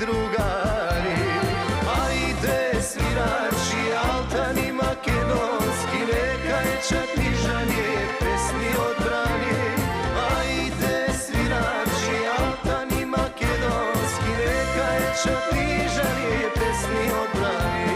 drugari. Ajde svirači altani makedonski, neka je čatnižanje pesmi odbrani. Ajde svirači altani makedonski, neka je čatnižanje pesmi odbrani.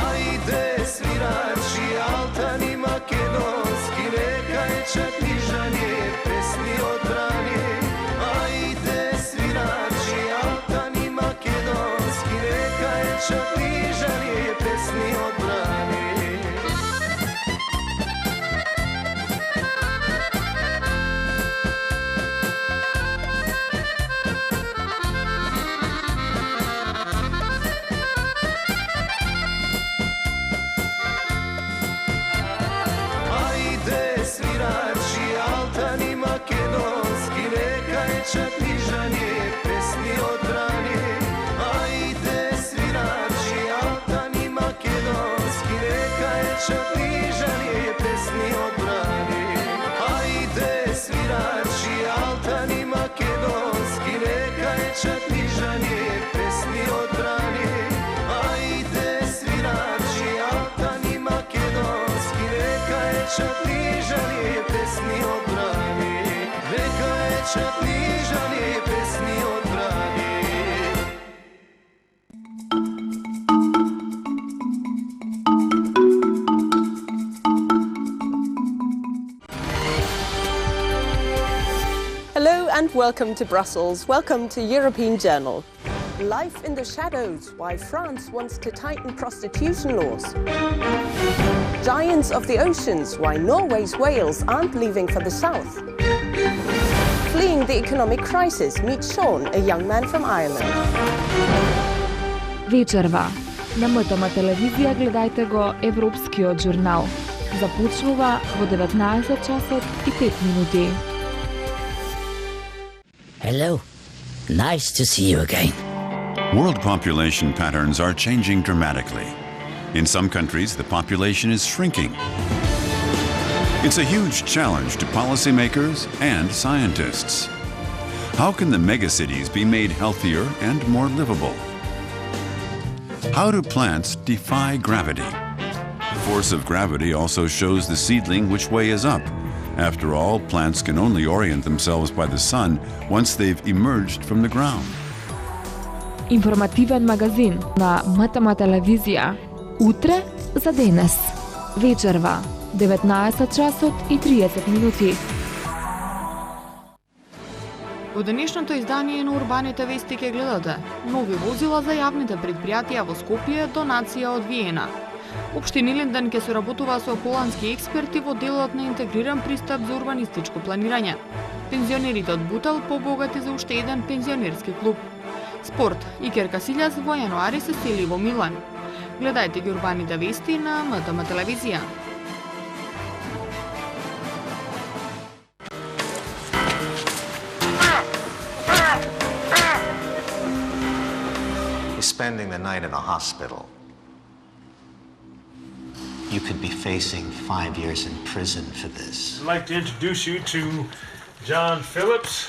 Ajde svirači altani makedonski, neka je čatnižanje pesmi odbrani. Ajde svirači altani makedonski, neka je čatnižanje pesmi odbrani. Čatnižanje pesmi odbrani. Ajde svirači altani makedonski, neka je čatnižanje pesmi odbrani. Ajde svirači altani makedonski, neka je čatnižanje pesmi odbrani. Ajde svirači altani makedonski, neka je čatnižanje pesmi odbrani. Neka je čatnižanje pesmi odbrani. Hello and welcome to Brussels. Welcome to European Journal. Life in the shadows, why France wants to tighten prostitution laws. Giants of the oceans, why Norway's whales aren't leaving for the south. Fleeing the economic crisis, meet Sean, a young man from Ireland. Вечерва. На МТМ телевизија гледајте го Европскиот журнал. Започнува во 19 часот и 5 минути. Hello. Nice to see you again. World population patterns are changing dramatically. In some countries, the population is shrinking. It's a huge challenge to policymakers and scientists. How can the megacities be made healthier and more livable? How do plants defy gravity? The force of gravity also shows the seedling which way is up. After all, plants can only orient themselves by the sun once they've emerged from the ground. Информативен магазин на МТМ телевизија. Утре за денес. Вечерва. 19 часот и 30 минути. Во денешното издание на Урбаните вести ќе гледате нови возила за јавните предпријатија во Скопје, донација од Виена. Општина Илинден ќе соработува со холандски експерти во делот на интегриран пристап за урбанистичко планирање. Пензионерите од Бутел побогати за уште еден пензионерски клуб. Спорт. Икер Касилјас во јануари се сели во Милан. Гледајте ги Урбаните вести на МТМ телевизија. Spending the night in a hospital. You could be facing 5 years in prison for this. I'd like to introduce you to John Phillips.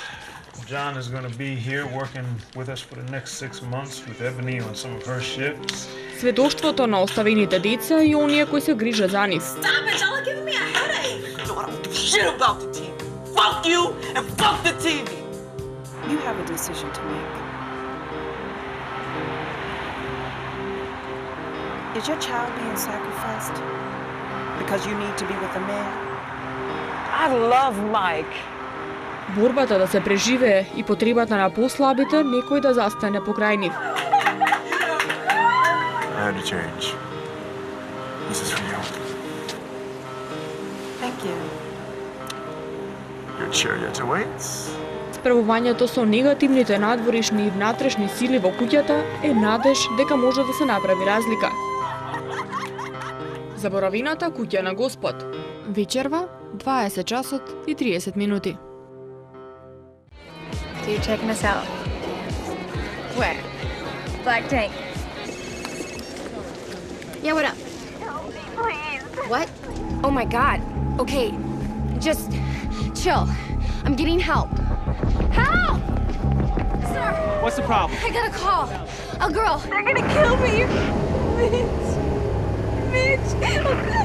John is going to be here working with us for the next 6 months with Ebony on some of her shifts. Сведоштвото на оставените деца и оние кои се грижат за нив. Stop it, y'all are giving me a headache. No, I don't give a shit about the TV. Fuck you and fuck the TV. You have a decision to make. Is your child being sacrificed because you need to be with a man? I love Mike. Борбата да се преживее и потребата на послабите некој да застане покрај нив. I had to change. Kevin. Good chariot awaits. Справувањето со негативните надворишни и внатрешни сили во куќата е надеж дека може да се направи разлика. Заборавината куќа на Господ. Вечерва, 20 часот и 30 минути. So you're checking us out. Where? Black Tank. Yeah, what up? Please. What? Oh my god. Okay, just chill. I'm getting help. Help! Sir! What's the problem? I got a call. A girl. They're gonna kill me. Mitch. Mitch.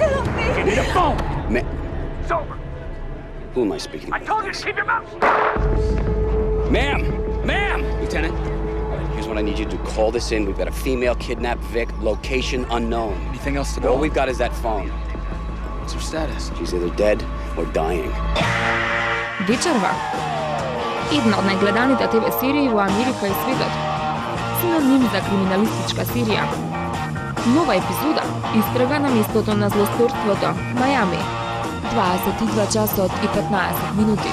Help me. Give me the phone! It's over. Who am I speaking I with? told you to keep your mouth shut. Ma'am! Ma'am! Lieutenant, here's what I need you to do. Call this in. We've got a female kidnapped Vic, location unknown. Anything else to go? All we've got is that phone. What's her status? She's either dead or dying. Вечерва. Една од најгледаните ТВ серии во Америка и светот. Синоним за криминалистичка серија. Нова епизода истрага на местото на злосторството, Мајами. 22 часот и 15 минути.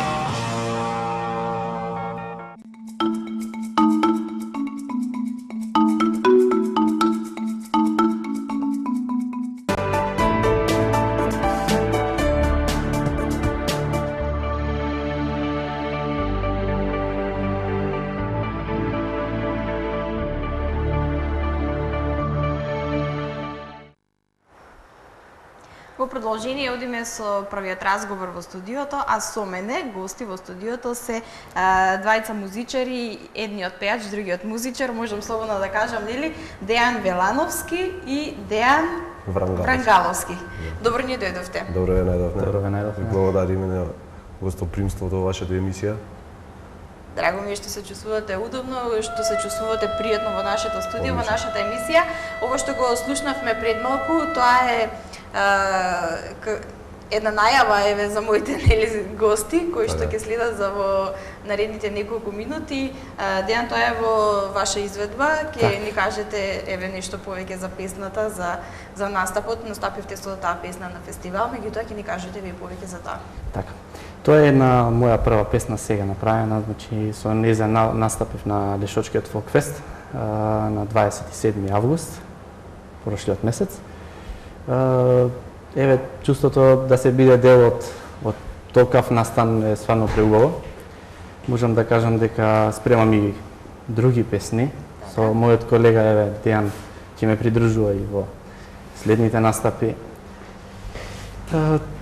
Во продолжение одиме со првиот разговор во студиото, а со мене гости во студиото се двајца музичари, едниот пејач, другиот музичар, можам слободно да кажам, нели, Дејан Велановски и Дејан Врангаловски. Добро ни дојдовте. Добро ве најдовме. Добро ве најдовме. Благодариме на гостопримството во вашата емисија. Драго ми е што се чувствувате удобно, што се чувствувате пријатно во нашето студио, во нашата емисија. Ова што го слушнавме пред малку, тоа е една најава еве за моите гости кои што ќе следат за во наредните неколку минути. Дејан, тоа е во ваша изведба, ќе ни кажете еве нешто повеќе за песната, за настапот. Настапивте со таа песна на фестивал, меѓутоа ќе ни кажете вие повеќе за таа. Така. Тоа е една моја прва песна сега направена, значи со нејза настапив на Лешочкиот фолкфест на 27 август прошлиот месец. Еве чувството да се биде дел од толкав настан е стварно преубаво. Можам да кажам дека спремам и други песни со мојот колега еве Дејан ќе ме придружува и во следните настапи.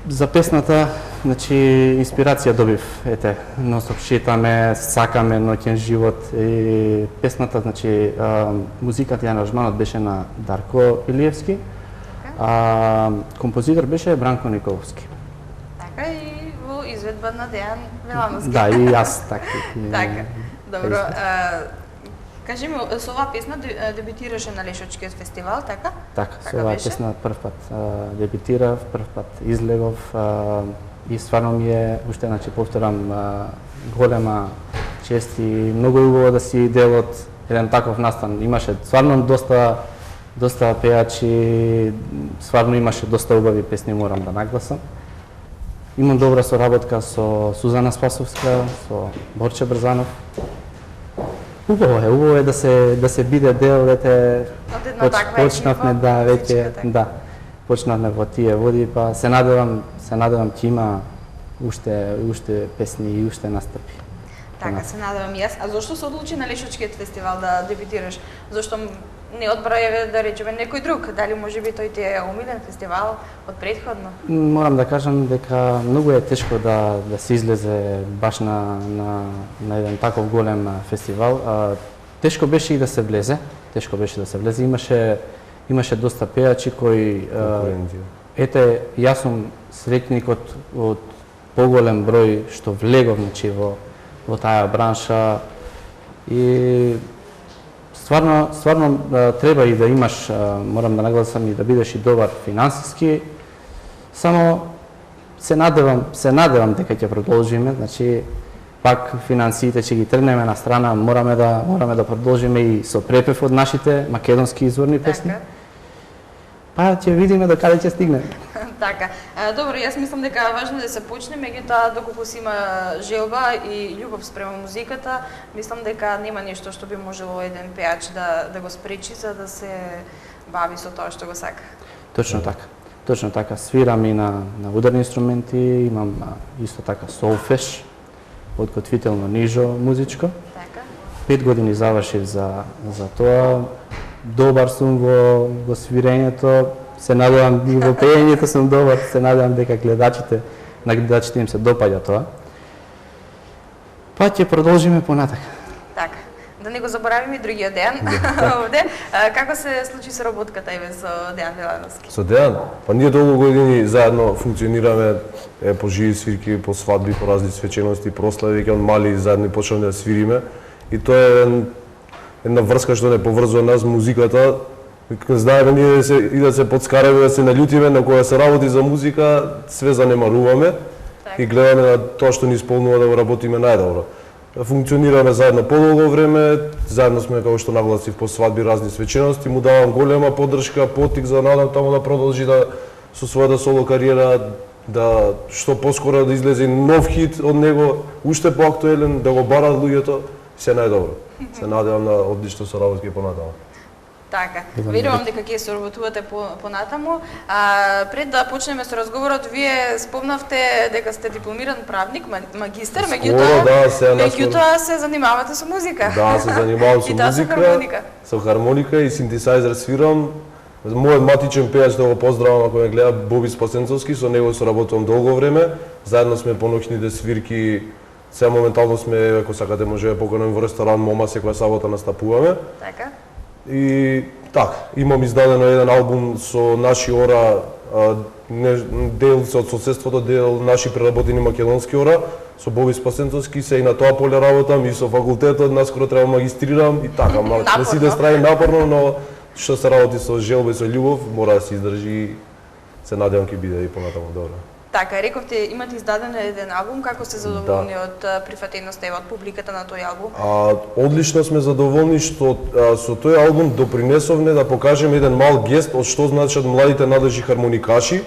За песната, значи инспирација добив, ете, нонстоп шетаме, сакаме ноќен живот и песната, значи музиката и аранжманот беше на Дарко Илиевски, а композитор беше Бранко Николовски. Така и во изведба на Дејан Велановски. Да, и јас така. Така, добро. Кажи ми, со оваа песна дебютираше на Лешочкиот фестивал, така? Така, со оваа песна прв пат дебютирав, прв пат излегов и стварно ми е, уште, значи, повторам, голема чест и многу убаво да си дел од еден таков настан. Имаше стварно доста пејачи, стварно имаше доста убави песни, морам да нагласам. Имам добра соработка со Сузана Спасовска, со Борче Брзанов. Убаво е да се биде дел, дете почнавме да веќе почнавме во тие води, па се надевам ќе има уште песни и уште настапи. Така, се надевам и јас. А зошто се одлучи на Лешочкиот фестивал да дебютираш? Зошто не одбра да речеме некој друг? Дали можеби тој ти е омилен фестивал од претходно? Морам да кажам дека многу е тешко да се излезе баш на еден таков голем фестивал. Тешко беше и да се влезе. Имаше доста пејачи кои ете, јас сум среќник од поголем број што влегов, значи, во таа бранша и стварно треба и да имаш, морам да нагласам, и да бидеш и добар финансиски. Само се надевам дека ќе продолжиме, значи пак финансиите ќе ги тргнеме на страна, мораме да продолжиме и со препев од нашите македонски изворни песни. Па ќе видиме до каде ќе стигнеме. Така. Добро, јас мислам дека важно да се почне, меѓутоа доколку си има желба и љубов спрема музиката, мислам дека нема нешто што би можело еден пеач да го спречи за да се бави со тоа што го сака. Точно така. Точно така. Свирам и на ударни инструменти, имам исто така солфеш, подготвително нижо музичко. Така. 5 години завршив за тоа. Добар сум во свирењето, се надевам и во пеењето сум добар, се надевам дека на гледачите им се допаѓа тоа. Па ќе продолжиме понатака. Така. Да не го заборавиме и другиот Дејан овде. Како се случи соработката еве со Дејан Милановски? Со Дејан? Па ние долго години заедно функционираме по живи свирки, по свадби, по разни свечености, прослави, веќе од мали заедно почнавме да свириме. И тоа е една врска што не поврзува нас музиката. Знаеме ние и да се подскараме, да се наљутиме, но кога се работи за музика, све занемаруваме и гледаме на тоа што ни исполнува да го работиме најдобро. Функционираме заедно подолго време, заедно сме, како што нагласив, по свадби, разни свечености, му давам голема поддршка, поттик за надам таму да продолжи со својата соло кариера, да што поскоро да излезе нов хит од него, уште поактуелен, да го барат луѓето, се најдобро. Се надевам на одлично соработка понатаму. Така, верувам дека ќе соработувате понатаму. Пред да почнеме со разговорот, вие спомнавте дека сте дипломиран правник, магистар, меѓутоа се занимавате со музика. Да, се занимавам со музика, со хармоника и синтесајзер свирам. Мојот матичен пејач, да го поздравам ако ме гледа, Боби Спасенцовски, со него соработувам долго време. Заедно сме по ноќните свирки. Сега моментално сме, ако сакате, можеме поканем во ресторан Мома, секоја сабота настапуваме. Така. И така, имам издадено еден албум со наши ора, дел од соседството, дел наши преработени македонски ора, со Боби Спасенцовски, се и на тоа поле работам, и со факултетот, наскоро треба магистрирам, и така, на сите страни напорно, но што се работи со желба и со љубов, мора да се издржи и се надевам ќе биде и понатаму добро. Така, рековте, имате издаден еден албум, како сте задоволни од прифатеноста и од публиката на тој албум? Одлично сме задоволни што со тој албум допринесовме да покажеме еден мал гест од што значат младите надлежни хармоникаши,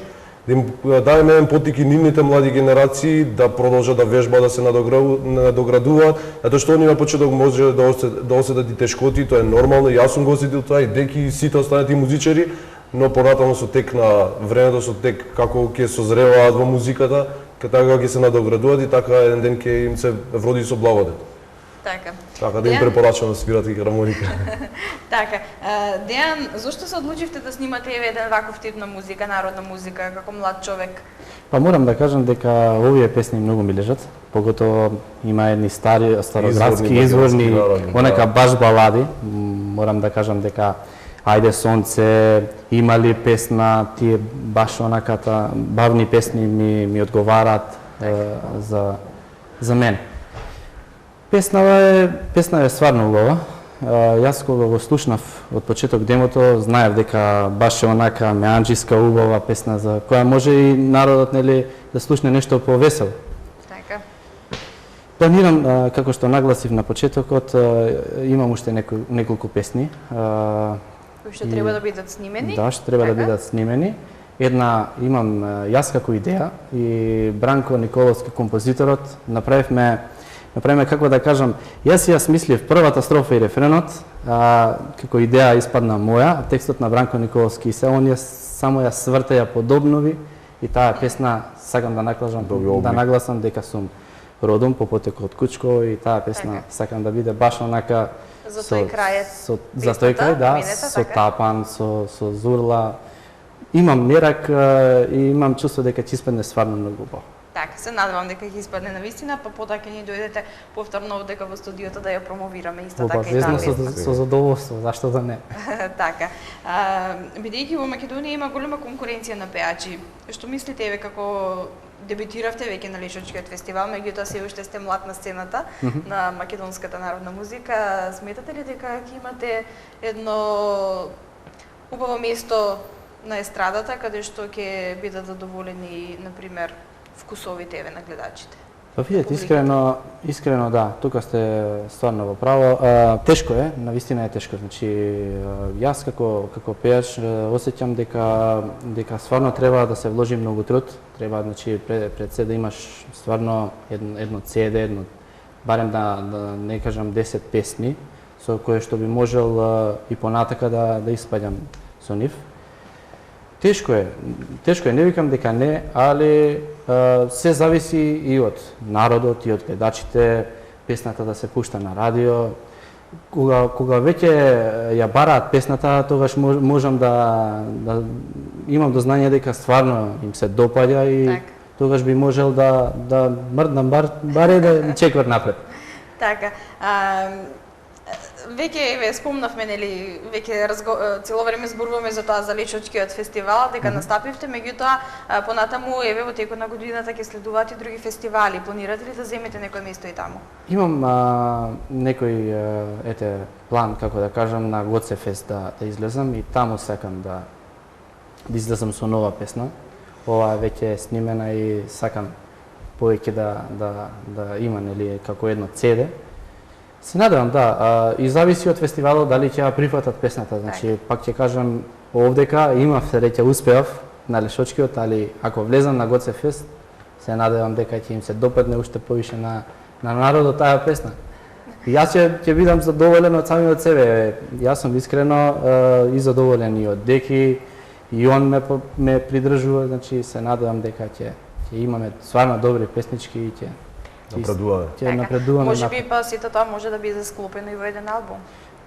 да им дадеме еден поттик и нивните млади генерации да продолжат да вежбаат, да се надоградуваат, затоа што они на почеток може да осетат и тешкоти, тоа е нормално, јас сум го осетил тоа и деки и сите останати музичари, но понатаму со тек на времето, со тек како ќе созреваат во музиката, така ќе се надоградуваат и така еден ден ќе им се вроди со благодет. Така. Така да им препорачувам да свират и хармоника. Така. Дејан, зошто се одлучивте да снимате еден ваков тип на музика, народна музика, како млад човек? Па морам да кажам дека овие песни многу ми лежат, поготово има едни староградски изворни, онека баш балади. Морам да кажам дека Ајде сонце, има ли песна, тие баш онаката бавни песни ми одговараат за мене. Песна е стварно убава. Јас кога го слушнав од почеток демото, знаев дека баш е онака меанџиска убава песна за која може и народот нели да слушне нешто повесело. Така. Планирам, како што нагласив на почетокот, имам уште неколку песни. Кои што треба да бидат снимени? Да, што треба да бидат снимени. Една имам јас како идеја и Бранко Николовски, композиторот, направивме како да кажам, јас мислив првата строфа и рефренот, како идеја испадна моја, текстот на Бранко Николовски и се он само ја сврта, ја подобнови и таа песна сакам да нагласам дека сум родом по потекло од Кучко и таа песна сакам да биде баш онака за тој крај, за тој крај, да, со тапан, со зурла. Имам мерак и имам чувство дека ќе испадне стварно многу убаво. Така, се надевам дека ќе испадне навистина, па потоа ќе ни дојдете повторно овдека во студиото да ја промовираме исто така и таа песна. Со задоволство, зашто да не. Така. Бидејќи во Македонија има голема конкуренција на пеачи, што мислите еве како дебютиравте веќе на Лешочкиот фестивал, меѓутоа се уште сте млад на сцената на македонската народна музика, сметате ли дека ќе имате едно убаво место на естрадата каде што ќе бидат задоволени, например, вкусовите еве на гледачите? Па видете, искрено да, тука сте стварно во право. Тешко е, навистина е тешко. Значи јас како пејач осеќам дека стварно треба да се вложи многу труд, треба значи пред се да имаш стварно едно CD, барем да не кажам 10 песни со кои што би можел и понатака да испаѓам со нив. Тешко е, не викам дека не, али се зависи и од народот и од гледачите, песната да се пушта на радио. Кога веќе ја бараат песната, тогаш можам да имам дознание дека стварно им се допаѓа и тогаш би можел да мрднам баре да чекор напред. Така. Веќе спомнавме, нели, веќе цело време зборуваме за тоа за Лечочкиот фестивал, дека настапивте, меѓутоа понатаму еве во текот на годината ќе следуваат и други фестивали. Планирате ли да земете некој место и таму? Имам некој план, како да кажам, на Гоце фест да излезам и таму сакам да излезам со нова песна. Ова веќе е снимена и сакам повеќе да има, нели, како едно CD. Се надевам, да, и зависи од фестивалот дали ќе ја прифатат песната. Значи, пак ќе кажам, овдека имав среќа, успеав на Лешочкиот, али ако влезам на Гоце фест, се надевам дека ќе им се допадне уште повише на народот таа песна. И јас ќе бидам задоволен од самиот себе. Јас сум искрено и задоволен и од Деки, и он ме придржува, значи се надевам дека ќе имаме стварно добри песнички и ќе напредуваме. Може би па сето тоа може да биде склопено и во еден албум.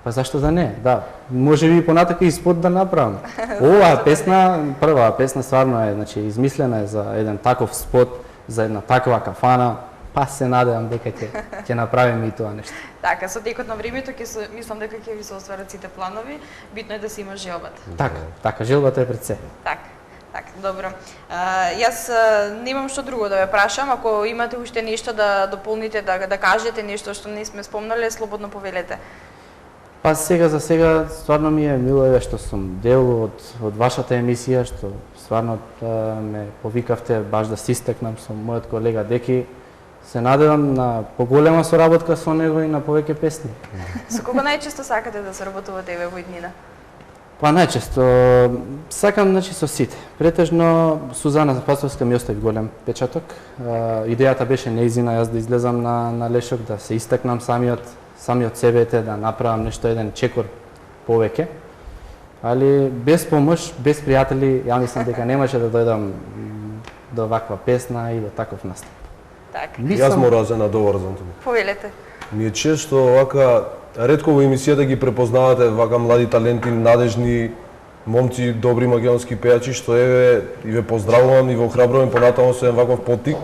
Па зашто да не? Да, може би понатака и спот да направам. Оваа песна, прваа песна стварно е, значи измислена е за еден таков спот, за една таква кафана. Па се надевам дека ќе направиме и тоа нешто. Така, со текот на времето мислам дека ќе ви се остварат сите планови, битно е да се има желбата. Така, желбата е пред се. Така, добро. Јас немам што друго да ве прашам, ако имате уште нешто да дополните, да кажете нешто што не сме спомнале, слободно повелете. Па за сега стварно ми е мило што сум дел од вашата емисија, што стварно ме повикавте баш да се истакнам со мојот колега Деки. Се надевам на поголема соработка со него и на повеќе песни. Со кого најчесто сакате да соработувате еве во иднина? Па најчесто сакам, значи, со сите. Претежно Сузана Спасовска ми остави голем печаток. Идејата беше нејзина, јас да излезам на Лешок, да се истакнам самиот себете, да направам нешто, еден чекор повеќе. Али без помош, без пријатели, ја мислам дека немаше да дојдам до ваква песна и до таков настап. Јас мора да се надоврзам тука. Повелете. Ми е често вака ретко во емисијата ги препознавате вака млади таленти, надежни момци, добри македонски пејачи, што еве и ве поздравувам и ве охрабрувам понатаму со еден ваков поттик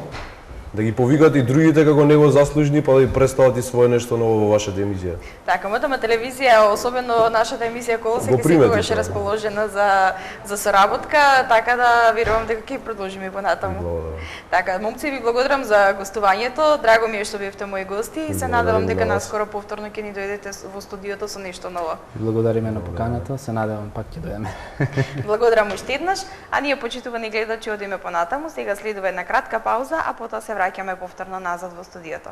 да ги повикат и другите како него заслужни, па да ги представат и свое нешто ново во вашата емисија. Така, мојата телевизија, особено нашата емисија Колосек, е секогаш расположена за соработка, така да верувам дека ќе продолжиме и понатаму. Така, момци, ви благодарам за гостувањето, драго ми е што бевте мои гости и се надевам дека наскоро повторно ќе ни дојдете во студиото со нешто ново. Благодариме на поканата, се надевам пак ќе дојдеме. Благодарам уште еднаш, а ние, почитувани гледачи, одиме понатаму, сега следува една кратка пауза, а потоа се враќаме повторно назад во студиото.